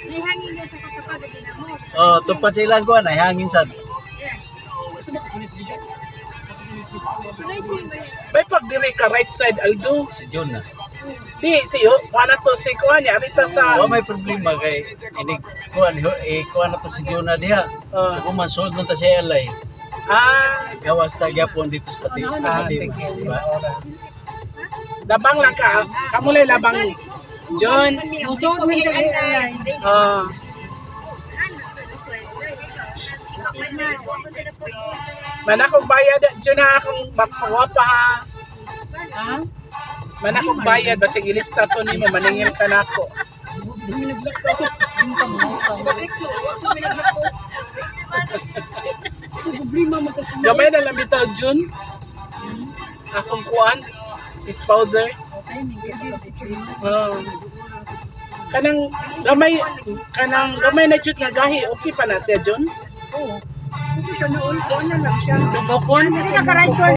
May hangin din sa katapad din mo. Oh, tupad sa ilang kuan ay hangin sad. May pagdiri ka right side Aldo. Si John na. Di siyo, kuha na to si kuha niya. Rita sa... Wa may problema kay inig kuan kuan na to si John na diha. Ako man sold man ta siya alay. Gawas ta gyapon dito sa pati. Sige. Diba? Labang lang ka. Kamulay labang. John. Musod mo siya ay. Manakong bayad. John ha, akong mapawapa ha. Ha? Manakong bayad. Basta ilista to ni mo. Maningil ka na ako. Gamay na lang bitaw, Jun. Akong kuan. Is powder. Kanang gamay na jud nga gahi. Okay pa na siya, Jun? Oo. Hindi ka noon, kuha na lang siya. Dugokon. Hindi ka ka-right turn.